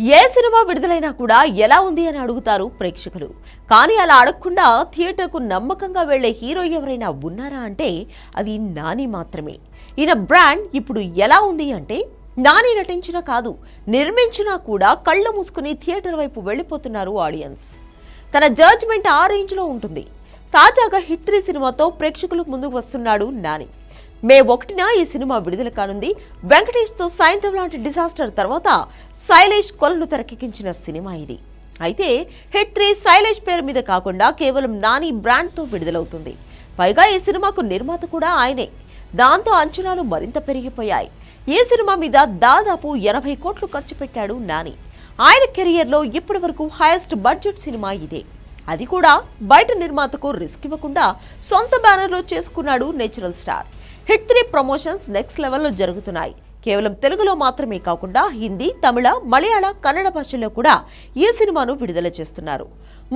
ఏ cinema విడుదలైనా కూడా ఎలా ఉంది అని అడుగుతారు ప్రేక్షకులు. కానీ అలా అడగకుండా థియేటర్కు నమ్మకంగా వెళ్లే హీరో ఎవరైనా ఉన్నారా అంటే అది నాని మాత్రమే. ఈయన బ్రాండ్ ఇప్పుడు ఎలా ఉంది అంటే నాని నటించినా కాదు, నిర్మించినా కూడా కళ్ళు మూసుకుని థియేటర్ వైపు వెళ్లిపోతున్నారు ఆడియన్స్. తన జడ్జ్మెంట్ ఆ రేంజ్లో ఉంటుంది. తాజాగా హిట్ 3 సినిమాతో ప్రేక్షకులకు ముందుకు వస్తున్నాడు నాని. మే 1న ఈ సినిమా విడుదల కానుంది. వెంకటేష్తో సైంధవ్ లాంటి డిజాస్టర్ తర్వాత శైలేష్ కొలను తెరకెక్కించిన సినిమా ఇది. అయితే హిట్ 3 శైలేష్ పేరు మీద కాకుండా కేవలం నాని బ్రాండ్తో విడుదలవుతుంది. పైగా ఈ సినిమాకు నిర్మాత కూడా ఆయనే. దాంతో అంచనాలు మరింత పెరిగిపోయాయి. ఈ సినిమా మీద దాదాపు 80 కోట్లు ఖర్చు పెట్టాడు నాని. ఆయన కెరియర్లో ఇప్పటి వరకు హైయెస్ట్ బడ్జెట్ సినిమా ఇదే. అది కూడా బయట నిర్మాతకు రిస్క్ ఇవ్వకుండా సొంత బ్యానర్లో చేసుకున్నాడు natural star. Hit 3 promotions next లెవెల్లో జరుగుతున్నాయి. కేవలం తెలుగులో మాత్రమే కాకుండా హిందీ, తమిళ, మలయాళ, కన్నడ భాషల్లో కూడా ఈ సినిమాను విడుదల చేస్తున్నారు.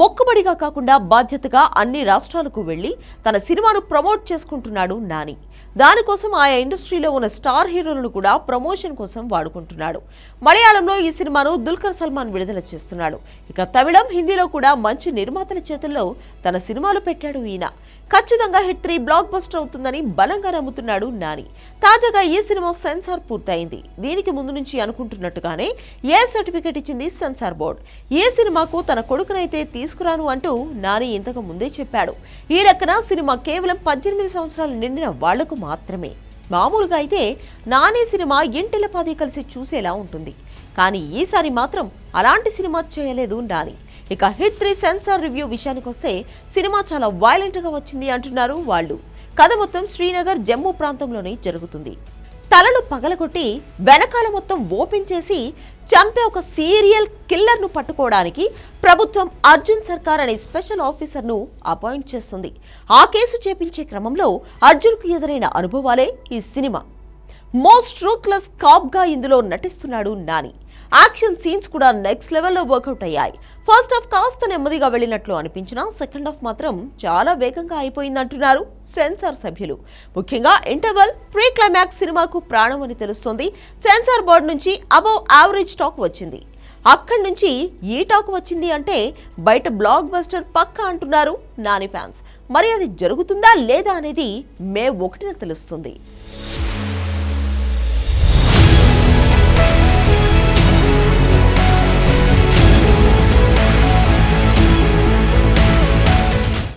మొక్కుబడిగా కాకుండా బాధ్యతగా అన్ని రాష్ట్రాలకు వెళ్లి తన సినిమాను ప్రమోట్ చేసుకుంటున్నాడు నాని. దానికోసం ఆయా ఇండస్ట్రీలో ఉన్న స్టార్ హీరోలను కూడా ప్రమోషన్ కోసం వాడుకుంటున్నాడు. మలయాళంలో ఈ సినిమాను దుల్కర్ సల్మాన్ విడుదల చేస్తున్నాడు. ఇక తమిళం, హిందీలో కూడా మంచి నిర్మాతల చేతుల్లో తన సినిమాలు పెట్టాడు ఈయన. ఖచ్చితంగా హిట్ 3 బ్లాక్ బస్టర్ అవుతుందని బలంగా నమ్ముతున్నాడు నాని. తాజాగా ఈ సినిమా సెన్సార్ పూర్తయింది. దీనికి ముందు నుంచి అనుకుంటున్నట్టుగానే ఏ సర్టిఫికేట్ ఇచ్చింది సెన్సార్ బోర్డు. ఈ సినిమాకు తన కొడుకునైతే తీసుకురాను అంటూ నాని ఇంతకు ముందే చెప్పాడు. ఈ లెక్కన సినిమా కేవలం 18 సంవత్సరాలు నిండిన వాళ్లకు మాత్రమే. మామూలుగా అయితే నాని సినిమా ఇంటిల్లపాది కలిసి చూసేలా ఉంటుంది. కానీ ఈసారి మాత్రం అలాంటి సినిమా చేయలేదు నాని. ఇక హిట్ 3 సెన్సార్ రివ్యూ విషయానికి వస్తే సినిమా చాలా వైలెంట్ గా వచ్చింది అంటున్నారు వాళ్ళు. కథ మొత్తం శ్రీనగర్, జమ్మూ ప్రాంతంలోనే జరుగుతుంది. తలలు పగలగొట్టి వెనకాల మొత్తం ఓపెన్ చేసి చంపే ఒక సీరియల్ కిల్లర్ ను పట్టుకోవడానికి ప్రభుత్వం అర్జున్ సర్కార్ అనే స్పెషల్ ఆఫీసర్ ను అపాయింట్ చేస్తుంది. ఆ కేసు చేపించే క్రమంలో అర్జున్ కు ఎదురైన అనుభవాలే ఈ సినిమా. మోస్ట్ రూత్లెస్ కాప్ గా ఇందులో నటిస్తున్నాడు నాని. యాక్షన్ సీన్స్ కూడా నెక్స్ట్ లెవెల్లో వర్కౌట్ అయ్యాయి. ఫస్ట్ హాఫ్ కాస్త నెమ్మదిగా వెళ్ళినట్లు అనిపించినా సెకండ్ హాఫ్ మాత్రం చాలా వేగంగా అయిపోయిందంటున్నారు సెన్సార్ సభ్యులు. ముఖ్యంగా ఇంటర్వెల్, ప్రీ క్లైమాక్స్ సినిమాకు ప్రాణం అని తెలుస్తోంది. సెన్సార్ బోర్డు నుంచి అబవ్ యావరేజ్ టాక్ వచ్చింది. అక్కడి నుంచి ఈ టాక్ వచ్చింది అంటే బయట బ్లాక్ బస్టర్ పక్కా అంటున్నారు నాని ఫ్యాన్స్. మరి అది జరుగుతుందా లేదా అనేది మే 1న తెలుస్తుంది.